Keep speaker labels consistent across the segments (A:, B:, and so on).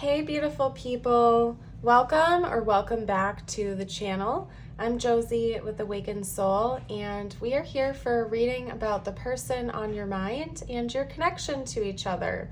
A: Hey beautiful people, welcome back to the channel. I'm Josie with Awakened Soul, and we are here for a reading about the person on your mind and your connection to each other.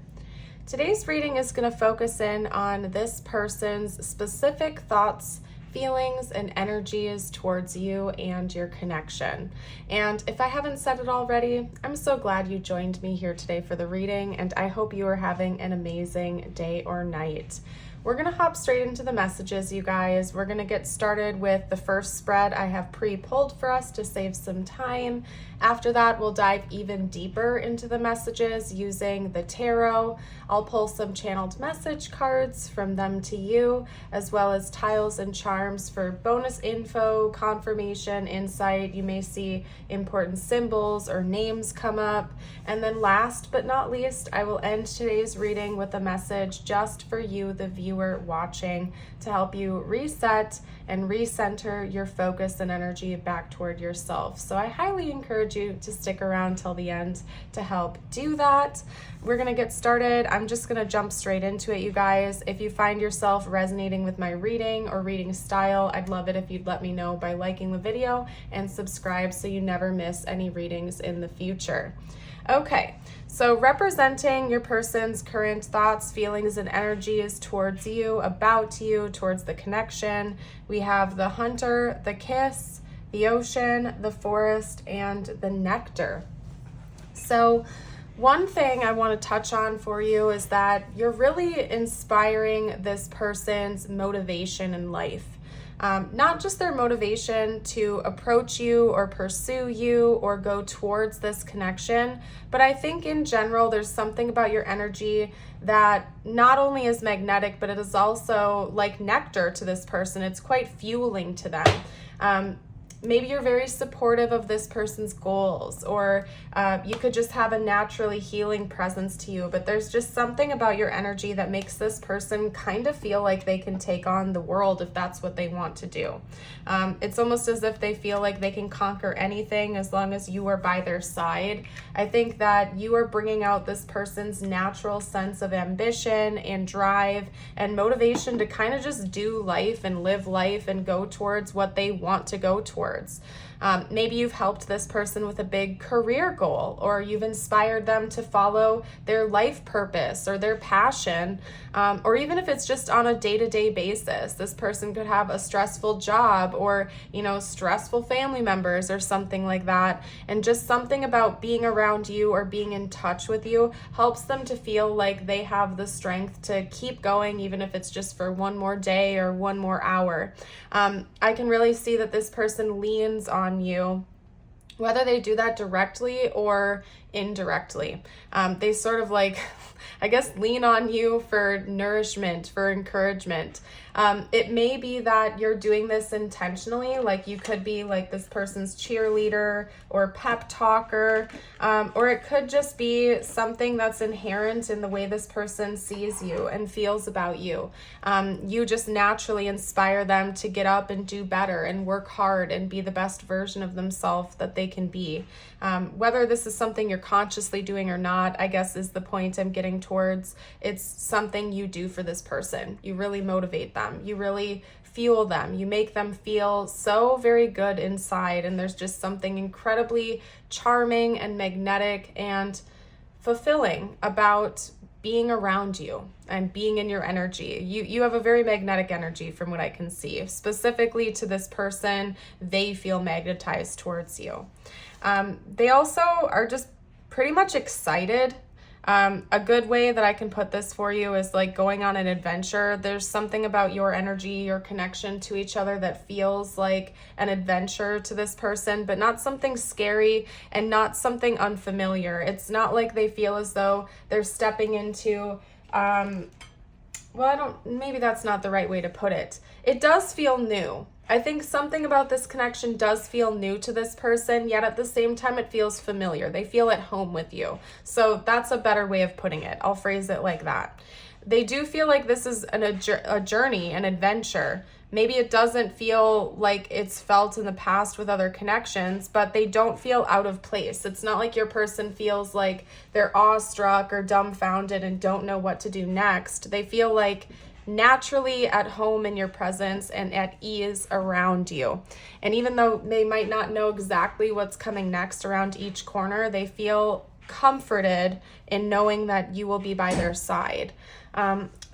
A: Today's reading is going to focus in on this person's specific thoughts, feelings, and energies towards you and your connection. And if I haven't said it already, I'm so glad you joined me here today for the reading, and I hope you are having an amazing day or night. We're going to hop straight into the messages, you guys. We're going to get started with the first spread I have pre-pulled for us to save some time. After that, we'll dive even deeper into the messages using the tarot. I'll pull some channeled message cards from them to you, as well as tiles and charms for bonus info, confirmation, insight. You may see important symbols or names come up. And then last but not least, I will end today's reading with a message just for you, the viewer watching, to help you reset and recenter your focus and energy back toward yourself. So I highly encourage you to stick around till the end to help do that. We're going to get started. I'm just going to jump straight into it, you guys. If you find yourself resonating with my reading or reading style, I'd love it if you'd let me know by liking the video and subscribe so you never miss any readings in the future. Okay, so representing your person's current thoughts, feelings, and energies towards you, about you, towards the connection, we have the hunter, the kiss, the ocean, the forest, and the nectar. So one thing I want to touch on for you is that you're really inspiring this person's motivation in life. Not just their motivation to approach you or pursue you or go towards this connection, but I think in general there's something about your energy that not only is magnetic, but it is also like nectar to this person. It's quite fueling to them. Maybe you're very supportive of this person's goals, or you could just have a naturally healing presence to you, but there's just something about your energy that makes this person kind of feel like they can take on the world if that's what they want to do. It's almost as if they feel like they can conquer anything as long as you are by their side. I think that you are bringing out this person's natural sense of ambition and drive and motivation to kind of just do life and live life and go towards what they want to go towards. Maybe you've helped this person with a big career goal, or you've inspired them to follow their life purpose or their passion, or even if it's just on a day-to-day basis. This person could have a stressful job or, stressful family members or something like that, and just something about being around you or being in touch with you helps them to feel like they have the strength to keep going, even if it's just for one more day or one more hour. I can really see that this person leans on you, whether they do that directly or indirectly. They sort of lean on you for nourishment, for encouragement. It may be that you're doing this intentionally, like you could be like this person's cheerleader or pep talker, or it could just be something that's inherent in the way this person sees you and feels about you. You just naturally inspire them to get up and do better and work hard and be the best version of themselves that they can be. Whether this is something you're consciously doing or not, I guess is the point I'm getting towards. It's something you do for this person. You really motivate them. You really fuel them. You make them feel so very good inside, and there's just something incredibly charming and magnetic and fulfilling about being around you and being in your energy. You have a very magnetic energy from what I can see. Specifically to this person, they feel magnetized towards you. They also are just pretty much excited. A good way that I can put this for you is like going on an adventure. There's something about your energy, your connection to each other that feels like an adventure to this person, but not something scary and not something unfamiliar. It's not like they feel as though they're stepping into, maybe that's not the right way to put it. It does feel new. I think something about this connection does feel new to this person, yet at the same time it feels familiar. They feel at home with you. So that's a better way of putting it. I'll phrase it like that. They do feel like this is a journey, an adventure, Maybe it doesn't feel like it's felt in the past with other connections, but they don't feel out of place. It's not like your person feels like they're awestruck or dumbfounded and don't know what to do next. They feel like naturally at home in your presence and at ease around you. And even though they might not know exactly what's coming next around each corner, they feel comforted in knowing that you will be by their side.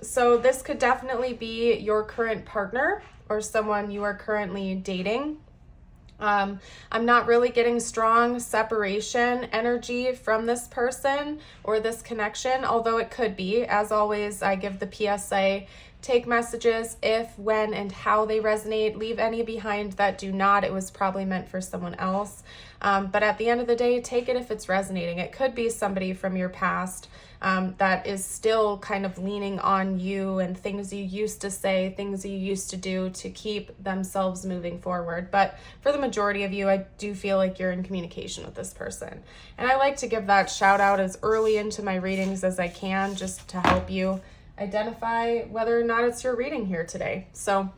A: So this could definitely be your current partner or someone you are currently dating. I'm not really getting strong separation energy from this person or this connection, although it could be. As always, I give the PSA, take messages if, when, and how they resonate. Leave any behind that do not. It was probably meant for someone else. But at the end of the day, take it if it's resonating. It could be somebody from your past that is still kind of leaning on you and things you used to say, things you used to do to keep themselves moving forward. But for the majority of you, I do feel like you're in communication with this person. And I like to give that shout out as early into my readings as I can, just to help you identify whether or not it's your reading here today. So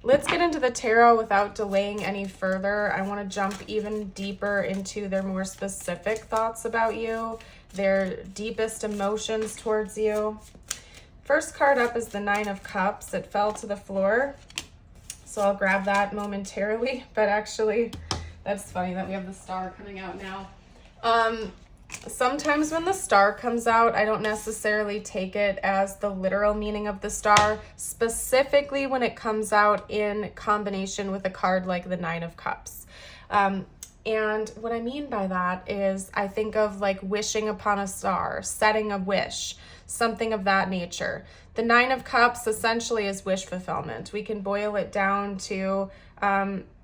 A: let's get into the tarot without delaying any further. I want to jump even deeper into their more specific thoughts about you, their deepest emotions towards you. First card up is the Nine of Cups. It fell to the floor, so I'll grab that momentarily. But actually, that's funny that we have the star coming out now. Sometimes when the star comes out, I don't necessarily take it as the literal meaning of the star, specifically when it comes out in combination with a card like the Nine of Cups. And what I mean by that is I think of like wishing upon a star, setting a wish, something of that nature. The Nine of Cups essentially is wish fulfillment. We can boil it down to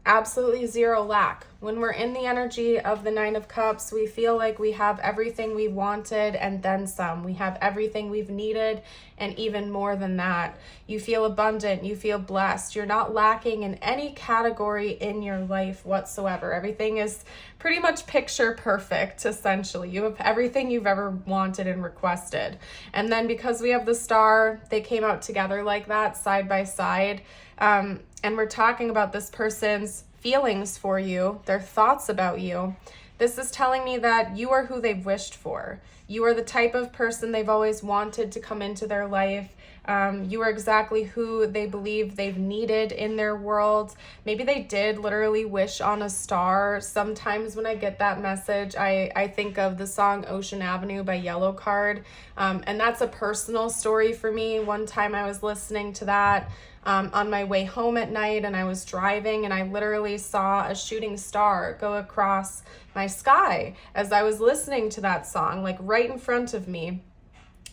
A: absolutely zero lack. When we're in the energy of the Nine of Cups, we feel like we have everything we wanted and then some. We have everything we've needed and even more than that. You feel abundant, you feel blessed. You're not lacking in any category in your life whatsoever. Everything is pretty much picture perfect, essentially. You have everything you've ever wanted and requested. And then because we have the star, they came out together like that, side by side. And we're talking about this person's feelings for you, their thoughts about you. This is telling me that you are who they've wished for. You are the type of person they've always wanted to come into their life. You are exactly who they believe they've needed in their world. Maybe they did literally wish on a star. Sometimes when I get that message, I think of the song Ocean Avenue by Yellowcard. And that's a personal story for me. One time I was listening to that on my way home at night, and I was driving, and I literally saw a shooting star go across my sky as I was listening to that song, like right in front of me.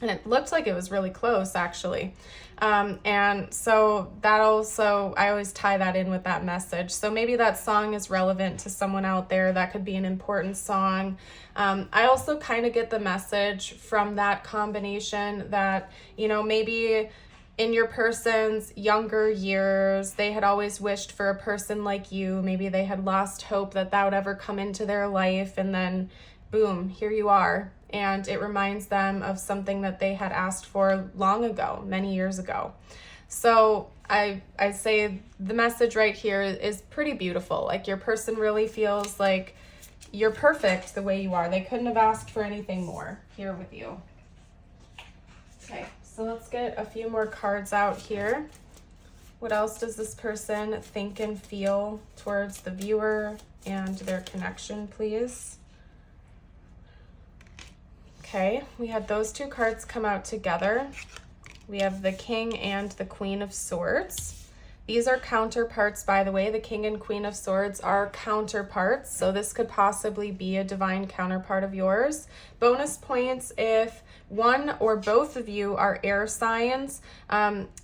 A: And it looked like it was really close, actually. And so that also, I always tie that in with that message. So maybe that song is relevant to someone out there. That could be an important song. I also kind of get the message from that combination that, you know, maybe in your person's younger years, they had always wished for a person like you. Maybe they had lost hope that that would ever come into their life, and then boom, here you are. And it reminds them of something that they had asked for long ago, many years ago. So I say the message right here is pretty beautiful. Like your person really feels like you're perfect the way you are. They couldn't have asked for anything more here with you. Okay. So let's get a few more cards out here. What else does this person think and feel towards the viewer and their connection, please? Okay, we had those two cards come out together. We have the King and the Queen of Swords. These are counterparts, by the way. The King and Queen of Swords are counterparts, so this could possibly be a divine counterpart of yours. Bonus points if one or both of you are air signs.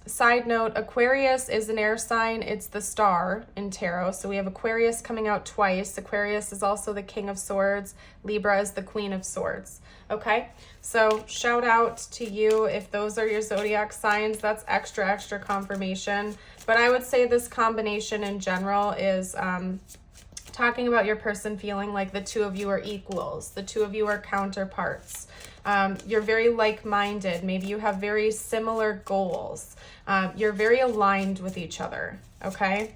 A: Side note, Aquarius is an air sign. It's the star in tarot. So we have Aquarius coming out twice. Aquarius is also the King of Swords. Libra is the Queen of Swords. Okay, so shout out to you if those are your zodiac signs. That's extra confirmation. But I would say this combination in general is talking about your person feeling like the two of you are equals, the two of you are counterparts. You're very like-minded. Maybe you have very similar goals. You're very aligned with each other, okay?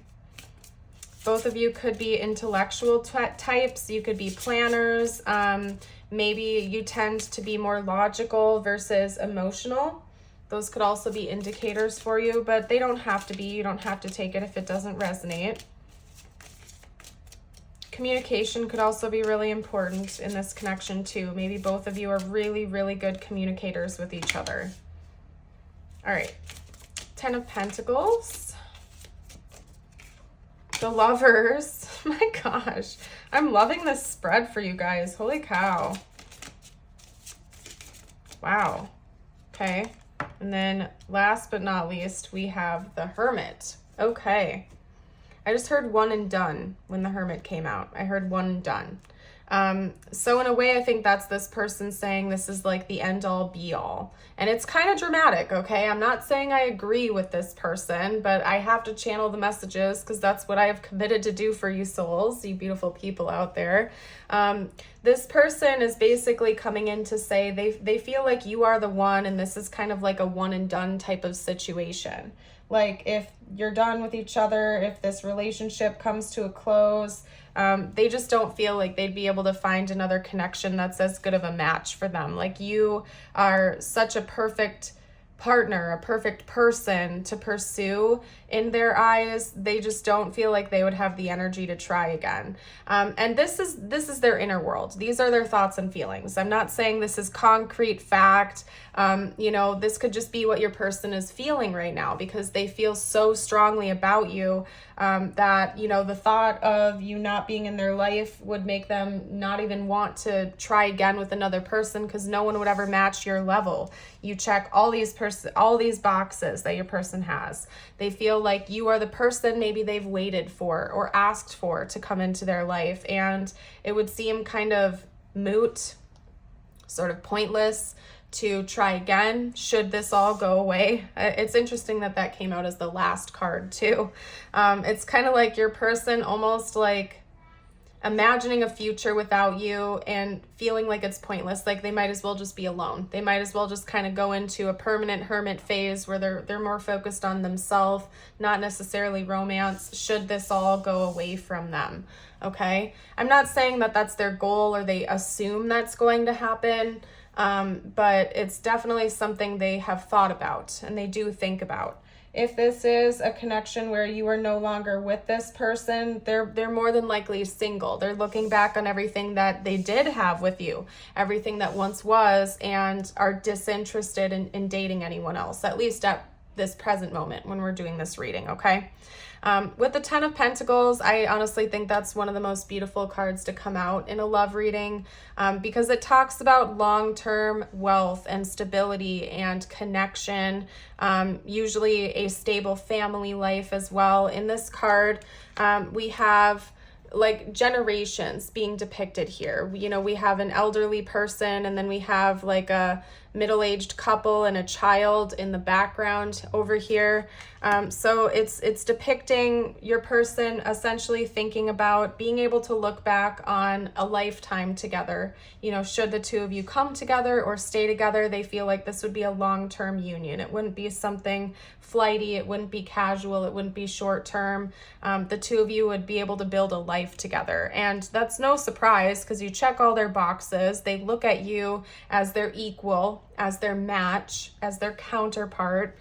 A: Both of you could be intellectual types. You could be planners. Maybe you tend to be more logical versus emotional. Those could also be indicators for you, but they don't have to be. You don't have to take it if it doesn't resonate. Communication could also be really important in this connection too. Maybe both of you are really, really good communicators with each other. All right, 10 of Pentacles. The Lovers. My gosh, I'm loving this spread for you guys. Holy cow. Wow. Okay. And then last but not least, we have the Hermit. Okay. I just heard one and done when the Hermit came out. I heard one and done. So in a way, I think that's this person saying this is like the end all be all. And it's kind of dramatic, okay? I'm not saying I agree with this person, but I have to channel the messages because that's what I have committed to do for you souls, you beautiful people out there. This person is basically coming in to say they feel like you are the one, and this is kind of like a one and done type of situation. Like if you're done with each other, if this relationship comes to a close, they just don't feel like they'd be able to find another connection that's as good of a match for them. Like you are such a perfect partner, a perfect person to pursue in their eyes. They just don't feel like they would have the energy to try again. And this is their inner world. These are their thoughts and feelings. I'm not saying this is concrete fact. This could just be what your person is feeling right now because they feel so strongly about you that, the thought of you not being in their life would make them not even want to try again with another person because no one would ever match your level. You check all these boxes that your person has. They feel like you are the person maybe they've waited for or asked for to come into their life, and it would seem kind of moot, sort of pointless to try again should this all go away. It's interesting that came out as the last card too. It's kind of like your person almost like imagining a future without you and feeling like it's pointless, like they might as well just be alone. They might as well just kind of go into a permanent hermit phase where they're more focused on themselves, not necessarily romance, should this all go away from them. Okay? I'm not saying that that's their goal or they assume that's going to happen, but it's definitely something they have thought about and they do think about. If this is a connection where you are no longer with this person, they're more than likely single. They're looking back on everything that they did have with you, everything that once was, and are disinterested in dating anyone else, at least at this present moment when we're doing this reading, okay? With the 10 of Pentacles, I honestly think that's one of the most beautiful cards to come out in a love reading because it talks about long-term wealth and stability and connection, usually a stable family life as well. In this card, we have like generations being depicted here. We have an elderly person, and then we have like a middle-aged couple and a child in the background over here. So it's depicting your person essentially thinking about being able to look back on a lifetime together. Should the two of you come together or stay together, they feel like this would be a long-term union. It wouldn't be something flighty. It wouldn't be casual. It wouldn't be short-term. The two of you would be able to build a life together. And that's no surprise because you check all their boxes. They look at you as their equal, as their match, as their counterpart.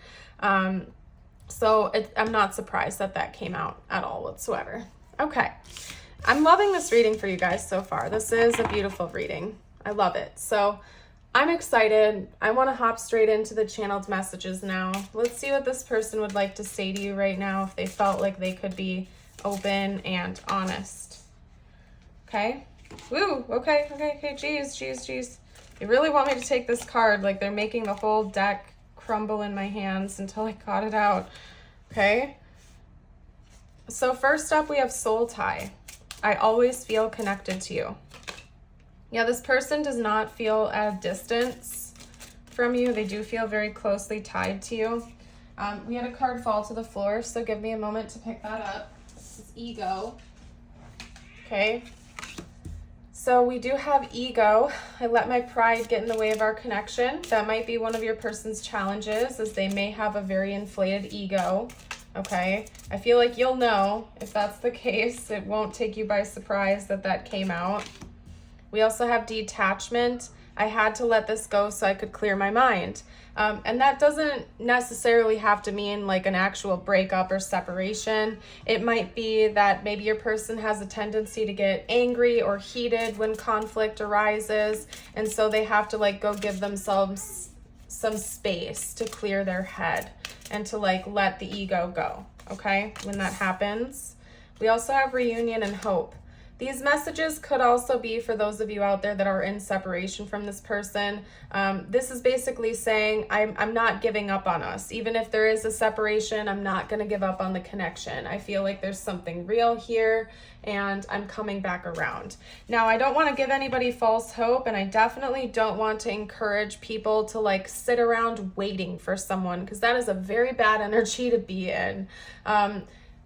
A: So I'm not surprised that came out at all whatsoever. Okay. I'm loving this reading for you guys so far. This is a beautiful reading. I love it. So I'm excited. I want to hop straight into the channeled messages now. Let's see what this person would like to say to you right now if they felt like they could be open and honest. Okay. Woo. Okay. Geez. They really want me to take this card. Like they're making the whole deck crumble in my hands until I got it out. Okay. So first up, we have soul tie. I always feel connected to you. Yeah, this person does not feel at a distance from you. They do feel very closely tied to you. We had a card fall to the floor, so give me a moment to pick that up. This is ego. Okay. So we do have ego. I let my pride get in the way of our connection. That might be one of your person's challenges, is they may have a very inflated ego. Okay. I feel like you'll know if that's the case. It won't take you by surprise that that came out. We also have detachment. I had to let this go so I could clear my mind. And that doesn't necessarily have to mean like an actual breakup or separation. It might be that maybe your person has a tendency to get angry or heated when conflict arises. And so they have to like go give themselves some space to clear their head and to like let the ego go. Okay, when that happens. We also have reunion and hope. These messages could also be for those of you out there that are in separation from this person. This is basically saying, I'm not giving up on us. Even if there is a separation, I'm not going to give up on the connection. I feel like there's something real here and I'm coming back around. Now, I don't want to give anybody false hope, and I definitely don't want to encourage people to like sit around waiting for someone, because that is a very bad energy to be in.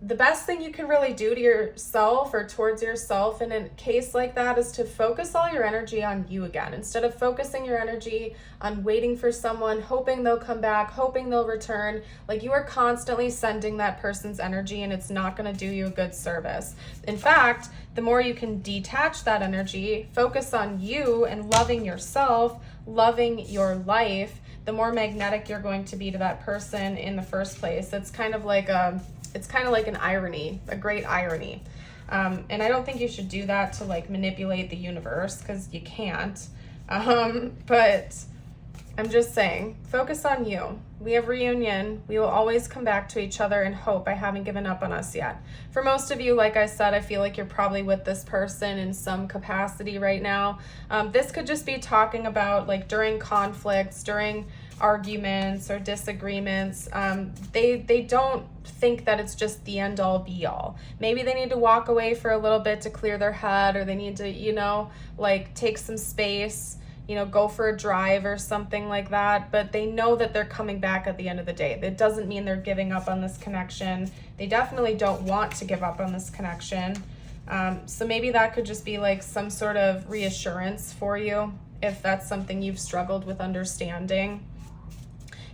A: The best thing you can really do to yourself or towards yourself in a case like that is to focus all your energy on you again. Instead of focusing your energy on waiting for someone, hoping they'll come back, hoping they'll return, like you are constantly sending that person's energy and it's not going to do you a good service. In fact, the more you can detach that energy, focus on you and loving yourself, loving your life, the more magnetic you're going to be to that person in the first place. It's kind of like an irony, a great irony. And I don't think you should do that to like manipulate the universe, because you can't. But I'm just saying, focus on you. We have reunion. We will always come back to each other in hope. I haven't given up on us yet. For most of you, like I said, I feel like you're probably with this person in some capacity right now. This could just be talking about like during conflicts, during arguments or disagreements. They don't think that it's just the end all be all. Maybe they need to walk away for a little bit to clear their head, or they need to, like take some space, go for a drive or something like that. But they know that they're coming back at the end of the day. That doesn't mean they're giving up on this connection. They definitely don't want to give up on this connection. So maybe that could just be like some sort of reassurance for you if that's something you've struggled with understanding.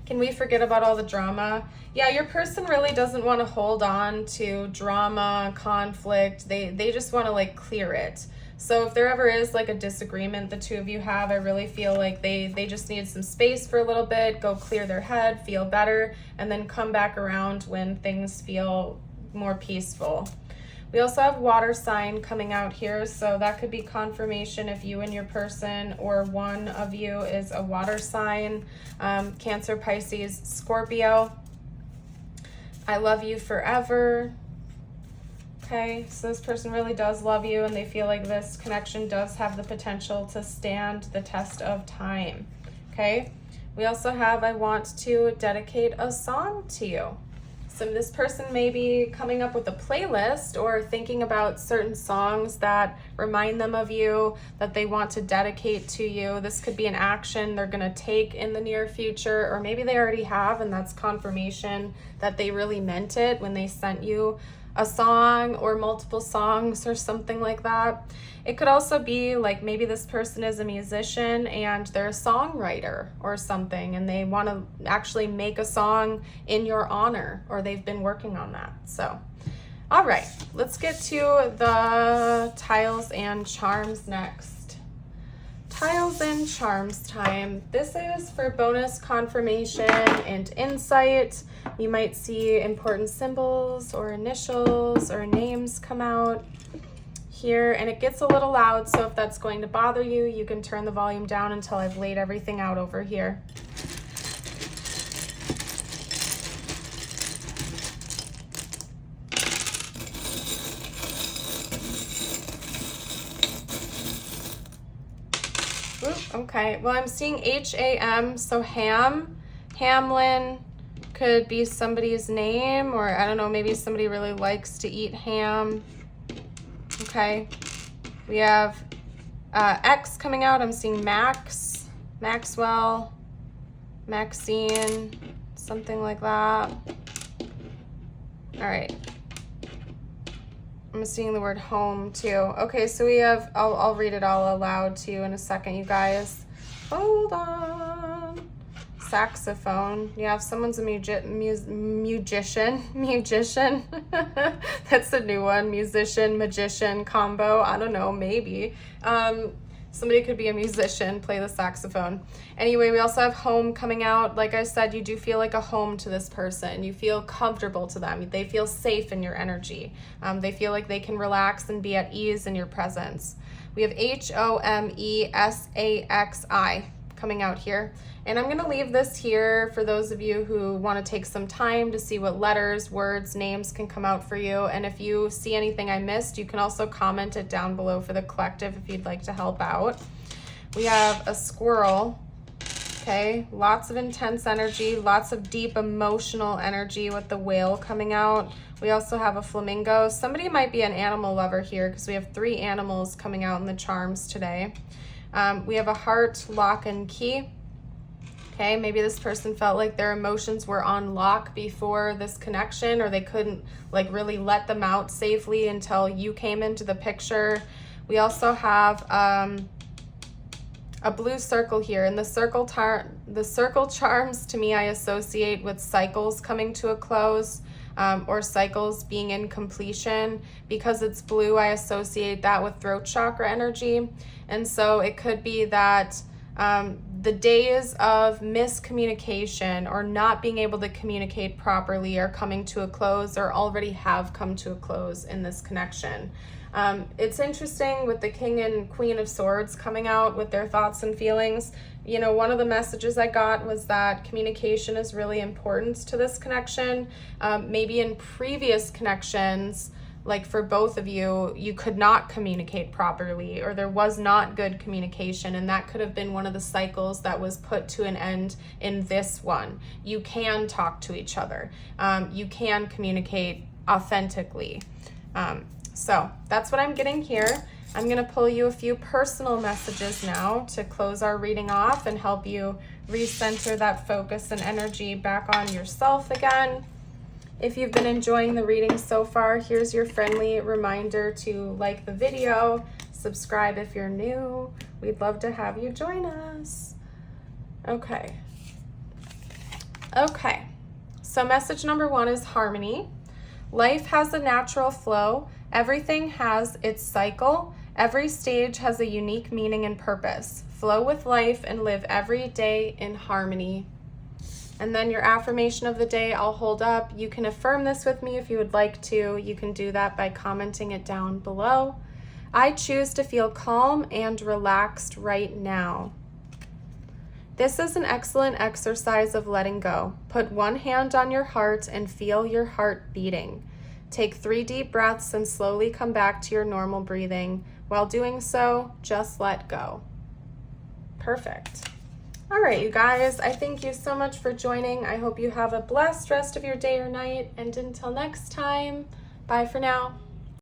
A: Can we forget about all the drama? Yeah, your person really doesn't want to hold on to drama, conflict. They just want to like clear it. So if there ever is like a disagreement the two of you have, I really feel like they just need some space for a little bit, go clear their head, feel better, and then come back around when things feel more peaceful. We also have water sign coming out here, so that could be confirmation if you and your person or one of you is a water sign. Cancer, Pisces, Scorpio. I love you forever. Okay, so this person really does love you, and they feel like this connection does have the potential to stand the test of time. Okay, we also have, I want to dedicate a song to you. So this person may be coming up with a playlist or thinking about certain songs that remind them of you, that they want to dedicate to you. This could be an action they're going to take in the near future, or maybe they already have, and that's confirmation that they really meant it when they sent you a song or multiple songs or something like that. It could also be like maybe this person is a musician and they're a songwriter or something, and they want to actually make a song in your honor, or they've been working on that. So, all right, let's get to the tiles and charms next. Tiles and charms time. This is for bonus confirmation and insight. You might see important symbols or initials or names come out here, and it gets a little loud, so if that's going to bother you, you can turn the volume down until I've laid everything out over here. Ooh, okay, well, I'm seeing H-A-M, so Hamlin could be somebody's name, or I don't know, maybe somebody really likes to eat ham. Okay, we have X coming out. I'm seeing Max, Maxwell, Maxine, something like that. All right. I'm seeing the word home too. Okay, so we have, I'll read it all aloud to you in a second, you guys. Hold on. Saxophone. Yeah, if someone's a musician. That's a new one. Musician, magician combo. I don't know, maybe. Somebody could be a musician, play the saxophone. Anyway, we also have home coming out. Like I said, you do feel like a home to this person. You feel comfortable to them. They feel safe in your energy. They feel like they can relax and be at ease in your presence. We have HOMESAXI coming out here. And I'm going to leave this here for those of you who want to take some time to see what letters, words, names can come out for you. And if you see anything I missed, you can also comment it down below for the collective if you'd like to help out. We have a squirrel. Okay, lots of intense energy, lots of deep emotional energy with the whale coming out. We also have a flamingo. Somebody might be an animal lover here because we have 3 animals coming out in the charms today. We have a heart, lock, and key. Okay, maybe this person felt like their emotions were on lock before this connection, or they couldn't like really let them out safely until you came into the picture. We also have a blue circle here, and the circle charms to me I associate with cycles coming to a close, or cycles being in completion. Because it's blue, I associate that with throat chakra energy. And so it could be that the days of miscommunication or not being able to communicate properly are coming to a close, or already have come to a close in this connection. It's interesting with the King and Queen of Swords coming out with their thoughts and feelings. You know, one of the messages I got was that communication is really important to this connection. Maybe in previous connections, like for both of you, you could not communicate properly, or there was not good communication, and that could have been one of the cycles that was put to an end in this one. You can talk to each other. You can communicate authentically. So that's what I'm getting here. I'm going to pull you a few personal messages now to close our reading off and help you recenter that focus and energy back on yourself again. If you've been enjoying the reading so far, here's your friendly reminder to like the video, subscribe if you're new. We'd love to have you join us. Okay. So message number 1 is harmony. Life has a natural flow. Everything has its cycle. Every stage has a unique meaning and purpose. Flow with life and live every day in harmony. And then your affirmation of the day, I'll hold up. You can affirm this with me if you would like to. You can do that by commenting it down below. I choose to feel calm and relaxed right now. This is an excellent exercise of letting go. Put one hand on your heart and feel your heart beating. Take 3 deep breaths and slowly come back to your normal breathing. While doing so, just let go. Perfect. All right, you guys, I thank you so much for joining. I hope you have a blessed rest of your day or night. And until next time, bye for now.